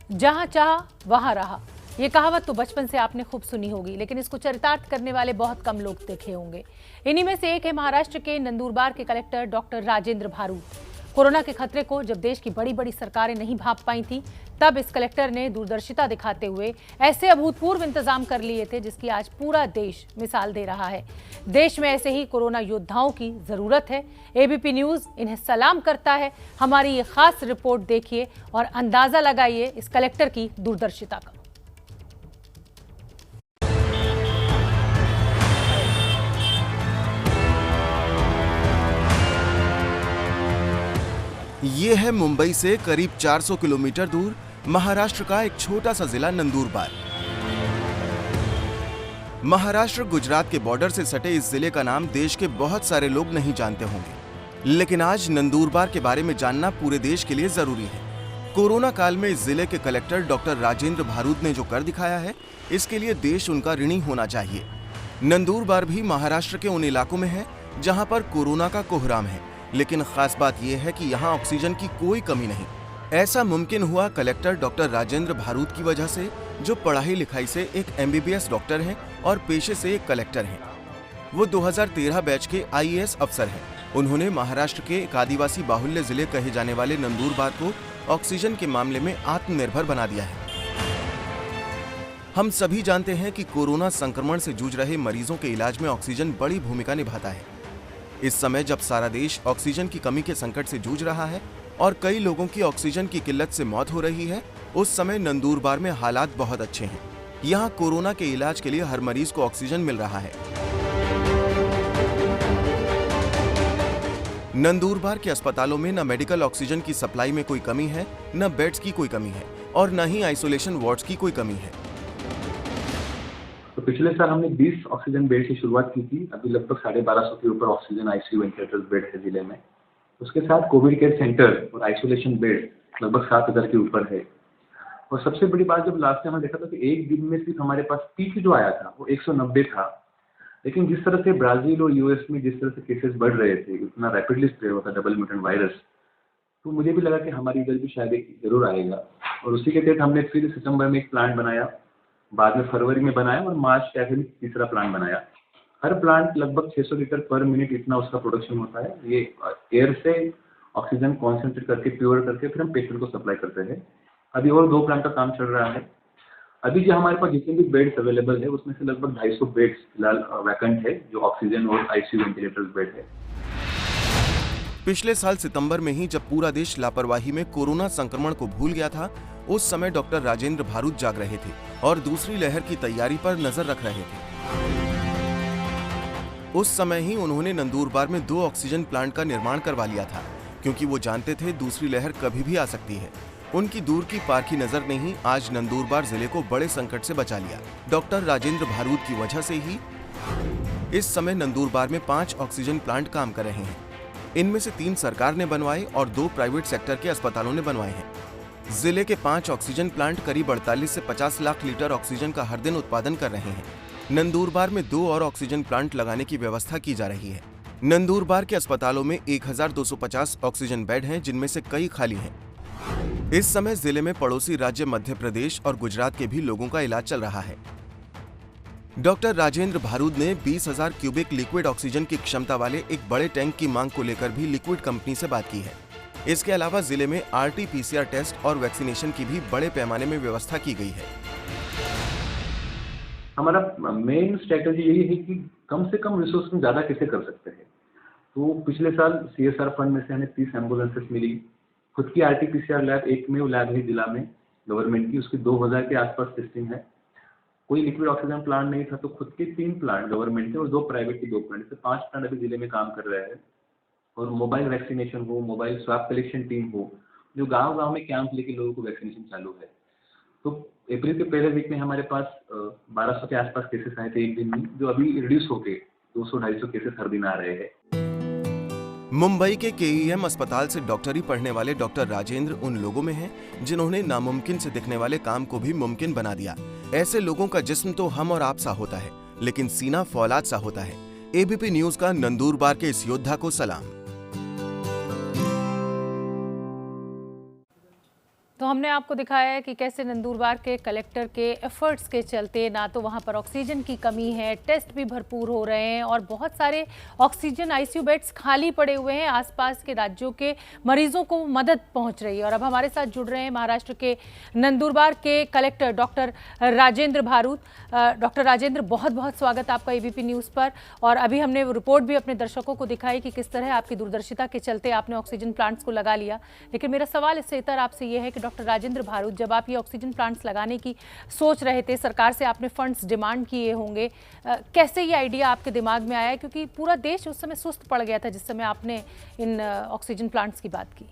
जहां चाहा वहां रहा। ये कहावत तो बचपन से आपने खूब सुनी होगी, लेकिन इसको चरितार्थ करने वाले बहुत कम लोग देखे होंगे। इन्हीं में से एक है महाराष्ट्र के नंदुरबार के कलेक्टर डॉक्टर राजेंद्र भारूद। कोरोना के खतरे को जब देश की बड़ी बड़ी सरकारें नहीं भांप पाई थी, तब इस कलेक्टर ने दूरदर्शिता दिखाते हुए ऐसे अभूतपूर्व इंतजाम कर लिए थे जिसकी आज पूरा देश मिसाल दे रहा है। देश में ऐसे ही कोरोना योद्धाओं की जरूरत है। एबीपी न्यूज इन्हें सलाम करता है। हमारी ये खास रिपोर्ट देखिए और अंदाजा लगाइए इस कलेक्टर की दूरदर्शिता का। ये है मुंबई से करीब 400 किलोमीटर दूर महाराष्ट्र का एक छोटा सा जिला नंदुरबार। महाराष्ट्र गुजरात के बॉर्डर से सटे इस जिले का नाम देश के बहुत सारे लोग नहीं जानते होंगे, लेकिन आज नंदुरबार के बारे में जानना पूरे देश के लिए जरूरी है। कोरोना काल में इस जिले के कलेक्टर डॉक्टर राजेंद्र भारूद ने जो कर दिखाया है, इसके लिए देश उनका ऋणी होना चाहिए। नंदुरबार भी महाराष्ट्र के उन इलाकों में है जहां पर कोरोना का कोहराम है, लेकिन खास बात यह है कि यहाँ ऑक्सीजन की कोई कमी नहीं। ऐसा मुमकिन हुआ कलेक्टर डॉक्टर राजेंद्र भारूद की वजह से, जो पढ़ाई लिखाई से एक एमबीबीएस डॉक्टर हैं और पेशे से एक कलेक्टर हैं। वो 2013 बैच के आईएएस अफसर हैं। उन्होंने महाराष्ट्र के एक आदिवासी बाहुल्य जिले कहे जाने वाले नंदुरबार को ऑक्सीजन के मामले में आत्मनिर्भर बना दिया है। हम सभी जानते हैं कि कोरोना संक्रमण से जूझ रहे मरीजों के इलाज में ऑक्सीजन बड़ी भूमिका निभाता है। इस समय जब सारा देश ऑक्सीजन की कमी के संकट से जूझ रहा है और कई लोगों की ऑक्सीजन की किल्लत से मौत हो रही है, उस समय नंदुरबार में हालात बहुत अच्छे हैं। यहाँ कोरोना के इलाज के लिए हर मरीज को ऑक्सीजन मिल रहा है। नंदुरबार के अस्पतालों में न मेडिकल ऑक्सीजन की सप्लाई में कोई कमी है, न बेड्स की कोई कमी है और न ही आइसोलेशन वार्ड्स की कोई कमी है। तो पिछले साल हमने 20 ऑक्सीजन बेड की शुरुआत की थी। अभी लगभग 1250 के ऊपर ऑक्सीजन आईसीयू वेंटिलेटर्स बेड है जिले में। उसके साथ कोविड केयर सेंटर और आइसोलेशन बेड लगभग 7000 के ऊपर है। और सबसे बड़ी बात, जब लास्ट टाइम हमने देखा था कि एक दिन में सिर्फ हमारे पास पीक जो आया था वो 190 था, लेकिन जिस तरह से ब्राजील और यूएस में जिस तरह से केसेस बढ़ रहे थे, इतना रैपिडली स्प्रेड होता डबल म्यूटेंट वायरस, तो मुझे भी लगा कि हमारी इधर भी शायद एक जरूर आएगा। और उसी के तहत हमने फिर सितंबर में एक प्लांट बनाया, बाद में फरवरी में बनाया और मार्च के आखिर में तीसरा प्लांट बनाया। हर प्लांट लगभग 600 लीटर पर मिनट इतना उसका प्रोडक्शन होता है। ये एयर से ऑक्सीजन कॉन्सेंट्रेट करके प्योर करके फिर हम पेशेंट को सप्लाई करते हैं। अभी और 2 प्लांट का काम चल रहा है। अभी जो हमारे पास जितने भी बेड्स अवेलेबल है उसमें से लगभग 250 बेड्स फिलहाल वैकेंट है, जो ऑक्सीजन और आईसीयू वेंटिलेटर्स बेड है। पिछले साल सितंबर में ही जब पूरा देश लापरवाही में कोरोना संक्रमण को भूल गया था, उस समय डॉक्टर राजेंद्र भारूद जाग रहे थे और दूसरी लहर की तैयारी पर नजर रख रहे थे। उस समय ही उन्होंने नंदुरबार में 2 ऑक्सीजन प्लांट का निर्माण करवा लिया था, क्योंकि वो जानते थे दूसरी लहर कभी भी आ सकती है। उनकी दूर की पारखी नजर ने ही आज नंदुरबार जिले को बड़े संकट से बचा लिया। डॉक्टर राजेंद्र भारूद की वजह से ही इस समय नंदुरबार में 5 ऑक्सीजन प्लांट काम कर रहे हैं। इनमें से 3 सरकार ने बनवाए और 2 प्राइवेट सेक्टर के अस्पतालों ने बनवाए हैं। जिले के 5 ऑक्सीजन प्लांट करीब 48 से 50 लाख लीटर ऑक्सीजन का हर दिन उत्पादन कर रहे हैं। नंदुरबार में 2 और ऑक्सीजन प्लांट लगाने की व्यवस्था की जा रही है। नंदुरबार के अस्पतालों में 1250 ऑक्सीजन बेड हैं, जिनमें से कई खाली हैं। इस समय जिले में पड़ोसी राज्य मध्य प्रदेश और गुजरात के भी लोगों का इलाज चल रहा है। डॉक्टर राजेंद्र भारूद ने 20,000 क्यूबिक लिक्विड ऑक्सीजन की क्षमता वाले एक बड़े टैंक की मांग को लेकर भी लिक्विड कंपनी से बात की है। इसके अलावा जिले में RT-PCR टेस्ट और वैक्सीनेशन की भी बड़े पैमाने में व्यवस्था की गई है। हमारा मेन स्ट्रेटजी यही है कि कम से कम रिसोर्स में ज्यादा कैसे कर सकते हैं। तो पिछले साल CSR फंड में से हमें 30 एम्बुलेंसेस मिली। खुद की RT-PCR लैब एक में वो लैब है जिला में गवर्नमेंट की, उसकी 2000 के आसपास टेस्टिंग है। कोई लिक्विड ऑक्सीजन प्लांट नहीं था, तो खुद के 3 प्लांट गवर्नमेंट के और 2 प्राइवेट के 2 प्लांट, से 5 प्लांट अभी जिले में काम कर रहे हैं। और मोबाइल वैक्सीनेशन हो, मोबाइल स्वैब कलेक्शन टीम हो, जो गांव-गांव में कैंप लेके लोगों को वैक्सीनेशन चालू है। तो अप्रैल के पहले वीक में हमारे पास 1200 के आसपास केसेस आए थे एक दिन में, जो अभी रिड्यूस होके 200-250 केसेस हर दिन आ रहे हैं। मुंबई के KEM अस्पताल से डॉक्टरी पढ़ने वाले डॉक्टर राजेंद्र उन लोगों में हैं जिन्होंने नामुमकिन से दिखने वाले काम को भी मुमकिन बना दिया। ऐसे लोगों का जिस्म तो हम और आप सा होता है, लेकिन सीना फौलाद सा होता है। ABP न्यूज का नंदुरबार के इस योद्धा को सलाम। तो हम हमने आपको दिखाया है कि कैसे नंदुरबार के कलेक्टर के एफर्ट्स के चलते ना तो वहां पर ऑक्सीजन की कमी है, टेस्ट भी भरपूर हो रहे हैं और बहुत सारे ऑक्सीजन आईसीयू बेड्स खाली पड़े हुए हैं। आसपास के राज्यों के मरीजों को मदद पहुंच रही है। और अब हमारे साथ जुड़ रहे हैं महाराष्ट्र के नंदुरबार के collector doctor Rajendra Bharhut. Doctor Rajendra, बहुत बहुत स्वागत आपका एबीपी न्यूज़ पर। और अभी हमने वो रिपोर्ट भी अपने दर्शकों को दिखाई कि किस तरह आपकी दूरदर्शिता के चलते आपने ऑक्सीजन प्लांट्स को लगा लिया। लेकिन मेरा सवाल इससे इतर आपसे ये है कि डॉक्टर राजेंद्र भारूत, जब आप ये ऑक्सीजन प्लांट्स लगाने की सोच रहे थे, सरकार से आपने फंड्स डिमांड किए होंगे, कैसे ये आइडिया आपके दिमाग में आया? क्योंकि पूरा देश उस समय सुस्त पड़ गया था जिस समय आपने इन ऑक्सीजन प्लांट्स की बात की।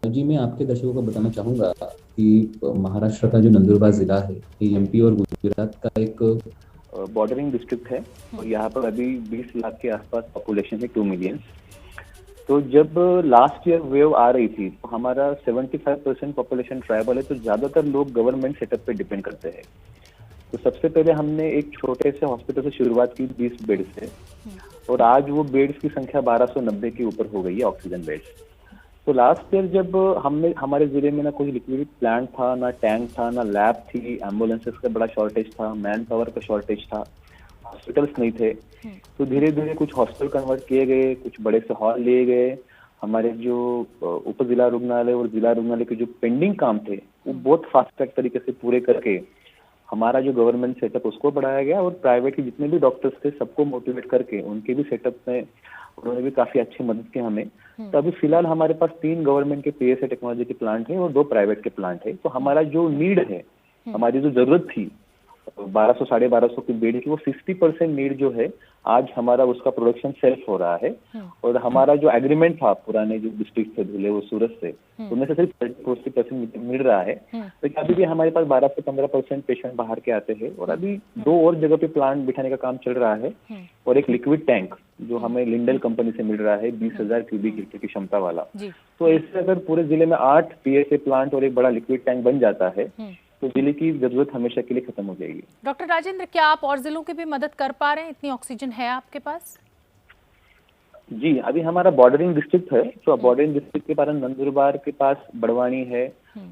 जी, मैं आपके दर्शकों को बताना चाहूँगा कि महाराष्ट्र का जो नंदुरबार ज़िला है, ये एमपी और गुजरात का एक बॉर्डरिंग डिस्ट्रिक्ट है और यहाँ पर अभी 20 लाख के आसपास पॉपुलेशन है, 2 मिलियन। तो जब लास्ट ईयर वेव आ रही थी तो हमारा 75% पॉपुलेशन ट्राइबल है, तो ज़्यादातर लोग गवर्नमेंट सेटअप पे डिपेंड करते हैं। तो सबसे पहले हमने एक छोटे से हॉस्पिटल से शुरुआत की 20 बेड से, और आज वो बेड्स की संख्या 1290 के ऊपर हो गई है ऑक्सीजन बेड्स। तो लास्ट ईयर जब हमारे जिले में ना कोई लिक्विड प्लांट था, ना टैंक था, ना लैब थी, एम्बुलेंसेस का बड़ा शॉर्टेज था, मैन पावर का शॉर्टेज था, हॉस्पिटल्स नहीं थे। तो धीरे धीरे कुछ हॉस्पिटल कन्वर्ट किए गए, कुछ बड़े से हॉल लिए गए। हमारे जो उप जिला रुग्णालय और जिला रुग्णालय के जो पेंडिंग काम थे वो बहुत फास्ट ट्रैक तरीके से पूरे करके हमारा जो गवर्नमेंट सेटअप उसको बढ़ाया गया, और प्राइवेट के जितने भी डॉक्टर्स थे सबको मोटिवेट करके उनके भी सेटअप में उन्होंने भी काफी अच्छी मदद की हमें। तो अभी फिलहाल हमारे पास 3 गवर्नमेंट के पीएसए टेक्नोलॉजी के प्लांट है और 2 प्राइवेट के प्लांट है। तो हमारा जो नीड है, हमारी जो जरूरत थी 1200 साढ़े 1200 की बेड की, वो 60% नीड जो है आज हमारा उसका प्रोडक्शन सेल्फ हो रहा है। और हमारा जो एग्रीमेंट था पुराने जो डिस्ट्रिक्ट से धुले वो सूरत से, उनमें से सिर्फ 40% मिल रहा है। लेकिन अभी भी हमारे पास 12 से 15% पेशेंट बाहर के आते हैं, और अभी 2 और जगह पे प्लांट बिठाने का काम चल रहा है। और एक लिक्विड टैंक जो हमें लिंडल कंपनी से मिल रहा है 20,000 क्यूबिक मीटर की क्षमता वाला। तो इससे अगर पूरे जिले में 8 पीएसए प्लांट और एक बड़ा लिक्विड टैंक बन जाता है तो जिले की जरूरत हमेशा के लिए खत्म हो जाएगी। डॉक्टर राजेंद्र, क्या आप और जिलों की भी मदद कर पा रहे हैं? इतनी ऑक्सीजन है आपके पास? जी, अभी हमारा बॉर्डरिंग डिस्ट्रिक्ट है, तो बॉर्डरिंग डिस्ट्रिक्ट के कारण नंदुरबार के पास बड़वानी है,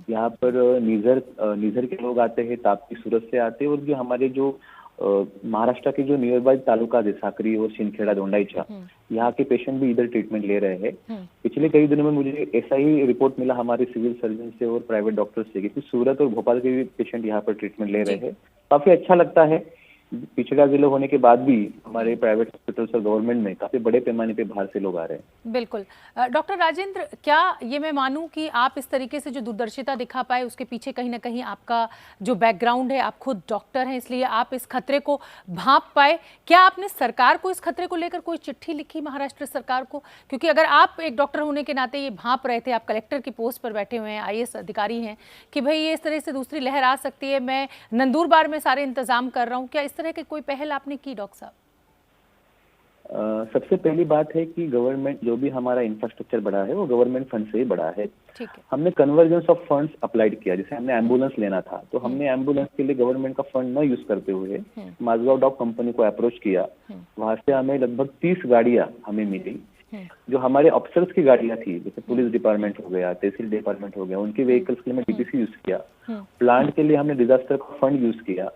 यहाँ पर नीजर के लोग आते हैं, ताप्ती सूरत से आते हैं, और जो हमारे जो महाराष्ट्र के जो नियर बाय तालुका है, साकरी और शिंदखेड़ा दोंडाईचा, यहाँ के पेशेंट भी इधर ट्रीटमेंट ले रहे हैं। पिछले कई दिनों में मुझे ऐसा ही रिपोर्ट मिला हमारे सिविल सर्जन से और प्राइवेट डॉक्टर से कि सूरत और भोपाल के भी पेशेंट यहाँ पर ट्रीटमेंट ले रहे हैं। काफी अच्छा लगता है। पिछड़ा जिला होने के बाद भी हमारे प्राइवेट हॉस्पिटल्स और गवर्नमेंट में काफी बड़े पैमाने पे बाहर से लोग आ रहे हैं। बिल्कुल। डॉक्टर राजेंद्र, क्या ये मैं मानूं कि आप इस तरीके से जो दूरदर्शिता दिखा पाए उसके पीछे कहीं ना कहीं आपका जो बैकग्राउंड है, आप खुद डॉक्टर हैं, इसलिए आप इस खतरे को भांप पाए? क्या आपने सरकार को इस खतरे को लेकर कोई चिट्ठी लिखी महाराष्ट्र सरकार को? क्योंकि अगर आप एक डॉक्टर होने के नाते ये भांप रहे थे, आप कलेक्टर की पोस्ट पर बैठे हुए हैं, IAS अधिकारी हैं, कि भाई ये इस तरह से दूसरी लहर आ सकती है, मैं नंदुरबार में सारे इंतजाम कर रहा हूँ, क्या इस तरह की कोई पहल आपने की डॉक्टर साहब? सबसे पहली बात है कि गवर्नमेंट जो भी हमारा इंफ्रास्ट्रक्चर बढ़ा है वो गवर्नमेंट फंड से ही बढ़ा है। ठीक है। हमने कन्वर्जेंस ऑफ फंड्स अप्लाइड किया। जैसे हमने एम्बुलेंस लेना था तो हमने एम्बुलेंस के लिए गवर्नमेंट का फंड न यूज करते हुए माझगांव डॉग कंपनी को अप्रोच किया। वहां से हमें लगभग 30 गाड़ियां हमें मिली, जो हमारे ऑफिसर्स की गाड़ियां थी, जैसे पुलिस डिपार्टमेंट हो गया, तहसील डिपार्टमेंट हो गया, उनकी व्हीकल्स के लिए हमने डीपीसी यूज किया। प्लांट के लिए हमने डिजास्टर का फंड यूज किया,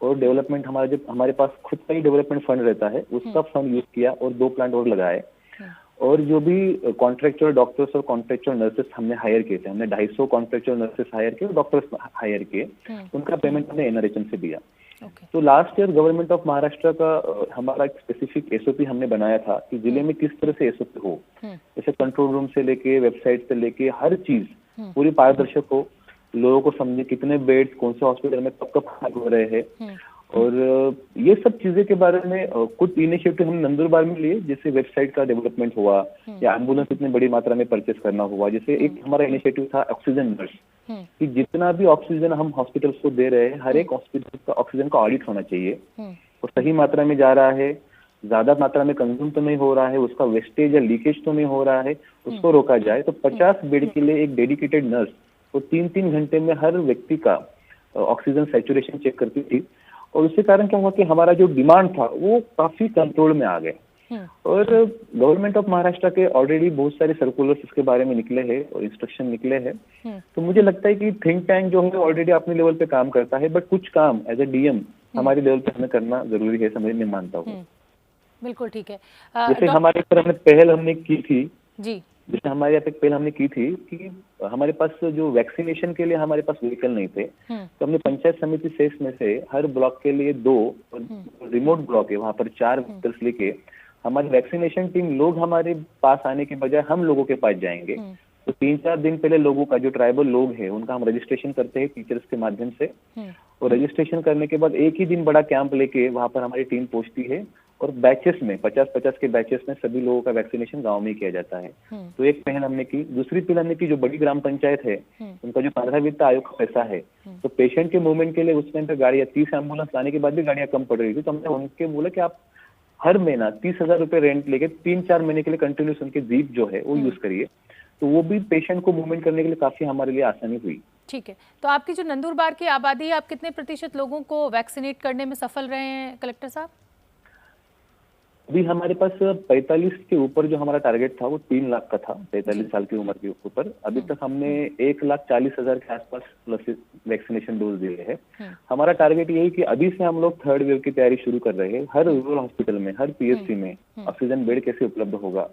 और डेवलपमेंट हमारा जो हमारे पास खुद का ही डेवलपमेंट फंड रहता है उसका फंड यूज किया, और 2 प्लांट और लगाए। और जो भी कॉन्ट्रेक्चुअल डॉक्टर्स और कॉन्ट्रेक्चुअल नर्सेस हमने हायर किए थे, हमने 250 कॉन्ट्रेक्चुअल नर्सेस हायर किए और डॉक्टर्स हायर किए, उनका पेमेंट हमने NRHM से दिया। तो last year government of Maharashtra का हमारा एक स्पेसिफिक SOP हमने बनाया था कि जिले में किस तरह से SOP हो, जैसे कंट्रोल रूम से लेके वेबसाइट से लेके हर चीज पूरी पारदर्शक हो, लोगों को समझे कितने बेड्स कौन से हॉस्पिटल में कब कब हो रहे हैं। और ये सब चीजें के बारे में कुछ इनिशिएटिव हमने नंदुरबार में लिए, जैसे वेबसाइट का डेवलपमेंट हुआ या एम्बुलेंस इतनी बड़ी मात्रा में परचेस करना हुआ। जैसे एक हमारा इनिशिएटिव था ऑक्सीजन नर्स, कि जितना भी ऑक्सीजन हम हॉस्पिटल्स को दे रहे हैं, हर एक हॉस्पिटल का ऑक्सीजन का ऑडिट होना चाहिए, और सही मात्रा में जा रहा है, ज्यादा मात्रा में कंज्यूम तो नहीं हो रहा है, उसका वेस्टेज या लीकेज तो नहीं हो रहा है, उसको रोका जाए। तो 50 बेड के लिए एक डेडिकेटेड नर्स वो 3-3 घंटे में हर व्यक्ति का ऑक्सीजन सैचुरेशन चेक करती थी, और उसके कारण क्या हुआ कि हमारा जो डिमांड था वो काफी कंट्रोल में आ गए। और गवर्नमेंट ऑफ महाराष्ट्र के ऑलरेडी बहुत सारे सर्कुलर्स इसके बारे में निकले हैं और इंस्ट्रक्शन निकले हैं। तो मुझे लगता है कि थिंक टैंक जो है ऑलरेडी अपने लेवल पे काम करता है, बट कुछ काम एज ए डीएम हमारे लेवल पे हमें करना जरूरी है, समझ में मानता हूँ। बिल्कुल ठीक है। जैसे हमारे पर हमने पहल की थी जी, जैसे हमारे यहाँ पे पहल हमने की थी कि हमारे पास जो वैक्सीनेशन के लिए हमारे पास व्हीकल नहीं थे, तो हमने पंचायत समिति सेस में से हर ब्लॉक के लिए 2 रिमोट ब्लॉक है वहाँ पर 4 व्हीकल्स लेके हमारी वैक्सीनेशन टीम लोग हमारे पास आने के बजाय हम लोगों के पास जाएंगे। तो 3-4 दिन पहले लोगों का जो ट्राइबल लोग हैं उनका हम रजिस्ट्रेशन करते हैं टीचर्स के माध्यम से, और रजिस्ट्रेशन करने के बाद एक ही दिन बड़ा कैंप लेके वहाँ पर हमारी टीम पहुंचती है और बैचेस में 50-50 के बैचेस में सभी लोगों का वैक्सीनेशन गांव में ही किया जाता है। तो एक पहल हमने की। दूसरी पहल हमने की, जो बड़ी ग्राम पंचायत है उनका जो 15 वित्त आयोग का पैसा है, तो पेशेंट के मूवमेंट के लिए उस टाइम पे गाड़ियां 30 एम्बुलेंस लाने के बाद भी गाड़ियां कम पड़ रही थी। तो हमने उनके बोला कि आप हर महीना 30,000 रुपए रेंट लेके 3-4 महीने के लिए कंटिन्यूस उनके जीप जो है वो यूज करिए। तो वो भी पेशेंट को मूवमेंट करने के लिए काफी हमारे लिए आसानी हुई। ठीक है। तो आपकी जो नंदुरबार की आबादी है, आप कितने प्रतिशत लोगों को वैक्सीनेट करने में सफल रहे हैं कलेक्टर साहब? अभी हमारे पास 45 के ऊपर जो हमारा टारगेट था वो 3 लाख का था, 45 साल की उम्र के ऊपर। अभी तक हमने 1,40,000 के आसपास प्लस वैक्सीनेशन डोज दिए हैं। हमारा टारगेट यही कि अभी से हम लोग 3rd वेव की तैयारी शुरू कर रहे हैं। हर रूरल हॉस्पिटल में, हर पीएचसी में ऑक्सीजन बेड कैसे उपलब्ध होगा,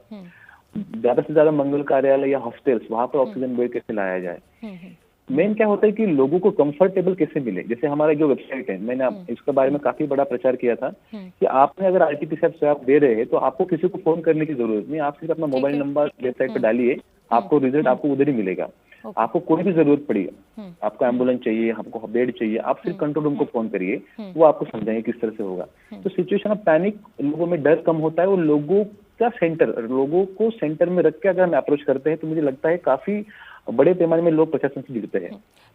ज्यादा से ज्यादा मंगल कार्यालय या हॉस्टल्स वहां पर ऑक्सीजन बेड कैसे लाया जाए। मेन क्या होता है कि लोगों को कंफर्टेबल कैसे मिले। जैसे हमारा जो वेबसाइट है, मैंने इसके बारे में काफी बड़ा प्रचार किया था कि आपने अगर आरटीपीसीआर स्वैब दे रहे हैं तो आपको किसी को फोन करने की जरूरत नहीं, आप सिर्फ अपना मोबाइल नंबर वेबसाइट पे डालिए, आपको रिजल्ट आपको उधर ही मिलेगा। आपको कोई भी जरूरत पड़ी, आपको एम्बुलेंस चाहिए, आपको बेड चाहिए, आप सिर्फ कंट्रोल रूम को फोन करिए, वो आपको समझाएंगे किस तरह से होगा। तो सिचुएशन ऑफ पैनिक, लोगों में डर कम होता है और लोगों को सेंटर में रख के अगर हम अप्रोच करते हैं तो मुझे लगता है काफी बड़े पैमाने में लोग प्रशासन से जुड़ते हैं।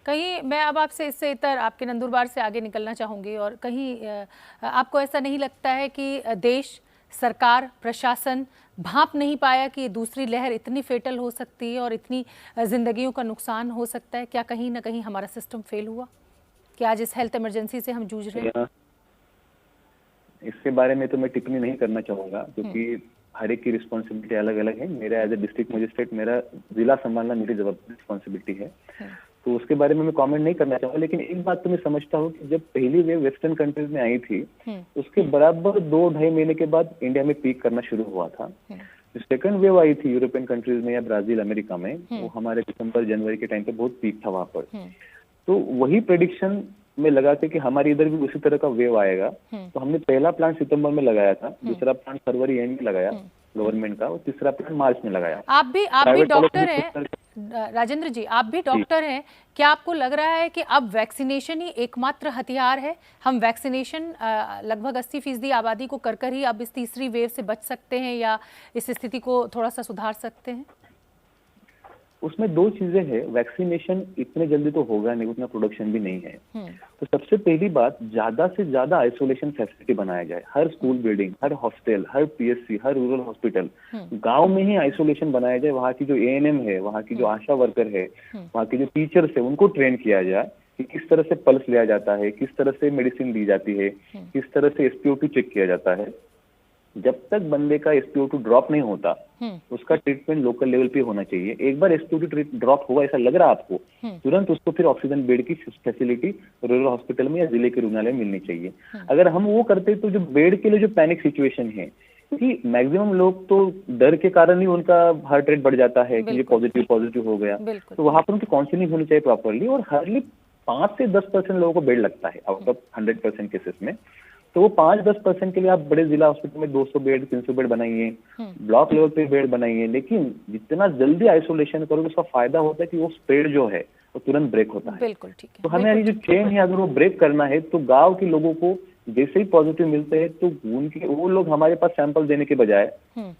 कहीं मैं अब आपसे इससे इतर आपके नंदुरबार से आगे निकलना चाहूंगी, और कहीं आपको ऐसा नहीं लगता है कि देश, सरकार, प्रशासन भांप नहीं पाया कि ये दूसरी लहर इतनी फेटल हो सकती है और इतनी जिंदगियों का नुकसान हो सकता है? क्या कहीं ना कहीं हमारा सिस्टम फेल हुआ कि आज इस हेल्थ इमरजेंसी से हम जूझ रहे हैं? इसके बारे में तो मैं टिप्पणी नहीं करना चाहूंगा, क्योंकि हर एक की रिस्पॉन्सिबिलिटी अलग अलग है। मेरा एज ए डिस्ट्रिक्ट मजिस्ट्रेट, मेरा जिला संभालना मेरी रिस्पॉन्सिबिलिटी है, तो उसके बारे में मैं कमेंट नहीं करना चाहूंगा। लेकिन एक बात तो मैं समझता हूँ कि जब पहली वेव वेस्टर्न कंट्रीज में आई थी, उसके बराबर 2-2.5 महीने के बाद इंडिया में पीक करना शुरू हुआ था। जो सेकंड वेव आई थी यूरोपियन कंट्रीज में या ब्राजील, अमेरिका में, वो हमारे दिसंबर-जनवरी के टाइम पे बहुत पीक था वहां पर। तो वही प्रेडिक्शन में लगा कि हमारे इधर भी उसी तरह का वेव आएगा। तो हमने पहला प्लांट सितंबर में लगाया था, दूसरा प्लांट फरवरी एंड में लगाया गवर्नमेंट का, और तीसरा प्लांट मार्च में लगाया। आप भी डॉक्टर हैं राजेंद्र जी, आप भी डॉक्टर हैं, क्या आपको लग रहा है कि अब वैक्सीनेशन ही एकमात्र हथियार है? हम वैक्सीनेशन लगभग 80% आबादी को कर ही अब इस तीसरी वेव से बच सकते हैं या इस स्थिति को थोड़ा सा सुधार सकते हैं? उसमें 2 चीजें हैं। वैक्सीनेशन इतने जल्दी तो होगा नहीं, उतना प्रोडक्शन भी नहीं है। तो सबसे पहली बात, ज्यादा से ज्यादा आइसोलेशन फैसिलिटी बनाया जाए। हर स्कूल बिल्डिंग, हर हॉस्टल, हर पीएचसी, हर रूरल हॉस्पिटल, गांव में ही आइसोलेशन बनाया जाए। वहाँ की जो एएनएम है, वहाँ की जो आशा वर्कर है, वहाँ की जो टीचर्स है, उनको ट्रेन किया जाए कि किस तरह से पल्स लिया जाता है, किस तरह से मेडिसिन दी जाती है, किस तरह से SpO2 चेक किया जाता है। जब तक बंदे का SpO2 ड्रॉप नहीं होता, उसका ट्रीटमेंट लोकल लेवल पे होना चाहिए। एक बार SpO2 ड्रॉप हुआ ऐसा लग रहा आपको, तुरंत उसको फिर ऑक्सीजन बेड की फैसिलिटी रूरल हॉस्पिटल में या जिले के रुग्णालय में मिलनी चाहिए। अगर हम वो करते तो जो बेड के लिए जो पैनिक सिचुएशन है, क्योंकि मैक्सिमम लोग तो डर के कारण ही उनका हार्ट रेट बढ़ जाता है कि ये पॉजिटिव हो गया, तो वहां पर उनकी काउंसलिंग होनी चाहिए प्रॉपरली। और हार्डली 5 से 10% लोगों को बेड लगता है आउट ऑफ 100% केसेस में। तो वो 5-10% के लिए आप बड़े जिला हॉस्पिटल में 200 बेड 300 बेड बनाइए, ब्लॉक लेवल पे बेड बनाइए, लेकिन जितना जल्दी आइसोलेशन करोगे उसका फायदा होता है कि वो स्प्रेड जो है वो तुरंत ब्रेक होता है। बिल्कुल ठीक है। तो हमें ये जो चेन है, अगर वो ब्रेक करना है तो गांव के लोगों को जैसे ही पॉजिटिव मिलते हैं तो वो लोग हमारे पास सैंपल देने के बजाय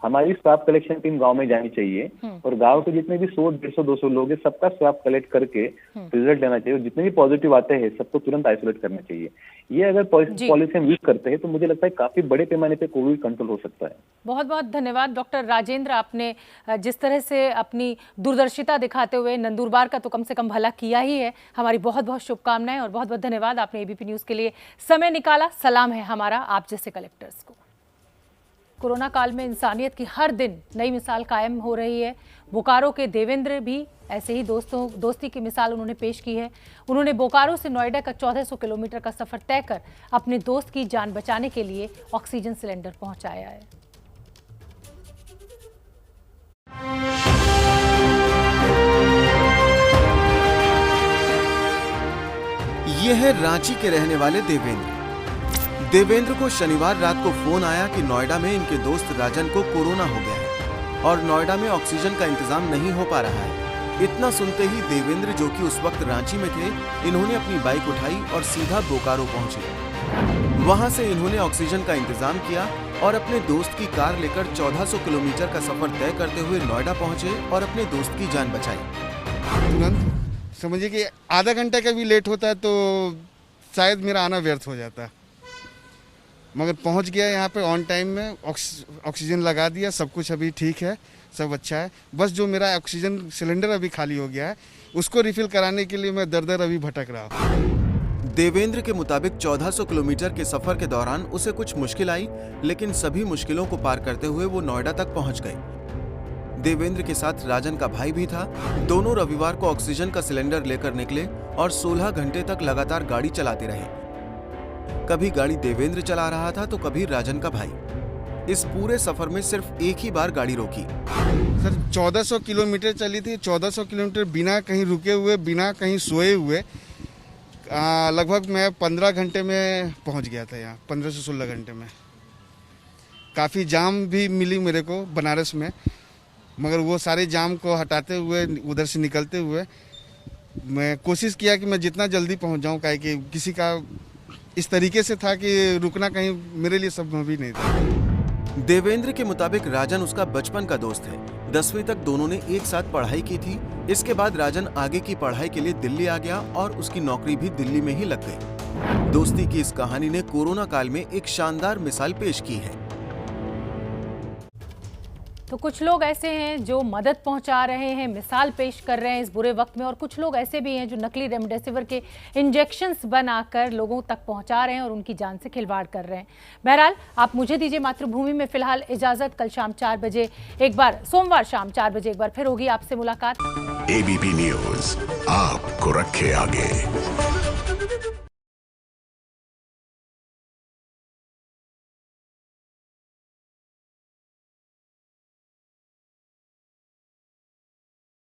हमारी स्वाब कलेक्शन टीम गांव में जानी चाहिए, और गांव के जितने भी 100, 150, 200 लोग हैं, सबका स्वाब कलेक्ट करके रिजल्ट लेना चाहिए, और जितने भी पॉजिटिव आते हैं सबको तुरंत आइसोलेट करना चाहिए। ये अगर पॉलिसी हम यूज करते हैं तो मुझे लगता है काफी बड़े पैमाने पे कोविड कंट्रोल हो सकता है। बहुत बहुत धन्यवाद डॉक्टर राजेंद्र, आपने जिस तरह से अपनी दूरदर्शिता दिखाते हुए नंदुरबार का तो कम से कम भला किया ही है। हमारी बहुत बहुत शुभकामनाएं और बहुत बहुत धन्यवाद, आपने एबीपी न्यूज के लिए समय निकाला। सलाम है हमारा आप जैसे कलेक्टर्स को। कोरोना काल में इंसानियत की हर दिन नई मिसाल कायम हो रही है। बोकारो के देवेंद्र भी ऐसे ही दोस्ती की मिसाल उन्होंने पेश की है। उन्होंने बोकारो से नोएडा का 1400 किलोमीटर का सफर तय कर अपने दोस्त की जान बचाने के लिए ऑक्सीजन सिलेंडर पहुंचाया है। ये है रांची के रहने वाले देवेंद्र। देवेंद्र को शनिवार रात को फोन आया कि नोएडा में इनके दोस्त राजन को कोरोना हो गया है और नोएडा में ऑक्सीजन का इंतजाम नहीं हो पा रहा है। इतना सुनते ही देवेंद्र, जो कि उस वक्त रांची में थे, इन्होंने अपनी बाइक उठाई और सीधा बोकारो पहुंचे। वहां से इन्होंने ऑक्सीजन का इंतजाम किया और अपने दोस्त की कार लेकर 1400 किलोमीटर का सफर तय करते हुए नोएडा पहुंचे और अपने दोस्त की जान बचाई। तुरंत समझिए कि आधा घंटा का भी लेट होता है तो शायद मेरा आना व्यर्थ हो जाता, मगर पहुंच गया यहाँ पे ऑन टाइम में। ऑक्सीजन लगा दिया, सब कुछ अभी ठीक है, सब अच्छा है। बस जो मेरा ऑक्सीजन सिलेंडर अभी खाली हो गया है, उसको रिफिल कराने के लिए मैं दर अभी भटक रहा हूँ। देवेंद्र के मुताबिक 1400 किलोमीटर के सफर के दौरान उसे कुछ मुश्किल आई, लेकिन सभी मुश्किलों को पार करते हुए वो नोएडा तक पहुंच गए। देवेंद्र के साथ राजन का भाई भी था। दोनों रविवार को ऑक्सीजन का सिलेंडर लेकर निकले और 16 घंटे तक लगातार गाड़ी चलाते रहे। कभी गाड़ी देवेंद्र चला रहा था तो कभी राजन का भाई। इस पूरे सफर में सिर्फ एक ही बार गाड़ी रोकी। सर 1400 किलोमीटर चली थी। 1400 किलोमीटर बिना कहीं रुके हुए, बिना कहीं सोए हुए, लगभग मैं 15 घंटे में पहुंच गया था यहाँ। 15 से 16 घंटे में। काफ़ी जाम भी मिली मेरे को बनारस में, मगर वो सारे जाम को हटाते हुए, उधर से निकलते हुए मैं कोशिश किया कि मैं जितना जल्दी पहुंच जाऊं, काहे कि किसी का इस तरीके से था कि रुकना कहीं मेरे लिए संभव भी नहीं था। देवेंद्र के मुताबिक राजन उसका बचपन का दोस्त है। 10वीं तक दोनों ने एक साथ पढ़ाई की थी। इसके बाद राजन आगे की पढ़ाई के लिए दिल्ली आ गया और उसकी नौकरी भी दिल्ली में ही लग गई। दोस्ती की इस कहानी ने कोरोना काल में एक शानदार मिसाल पेश की है। तो कुछ लोग ऐसे हैं जो मदद पहुंचा रहे हैं, मिसाल पेश कर रहे हैं इस बुरे वक्त में, और कुछ लोग ऐसे भी हैं जो नकली रेमडेसिविर के इंजेक्शंस बनाकर लोगों तक पहुंचा रहे हैं और उनकी जान से खिलवाड़ कर रहे हैं। बहरहाल आप मुझे दीजिए मातृभूमि में फिलहाल इजाजत। कल शाम 4 बजे एक बार, सोमवार शाम 4 बजे एक बार फिर होगी आपसे मुलाकात। ABP न्यूज़ आपको रखे आगे।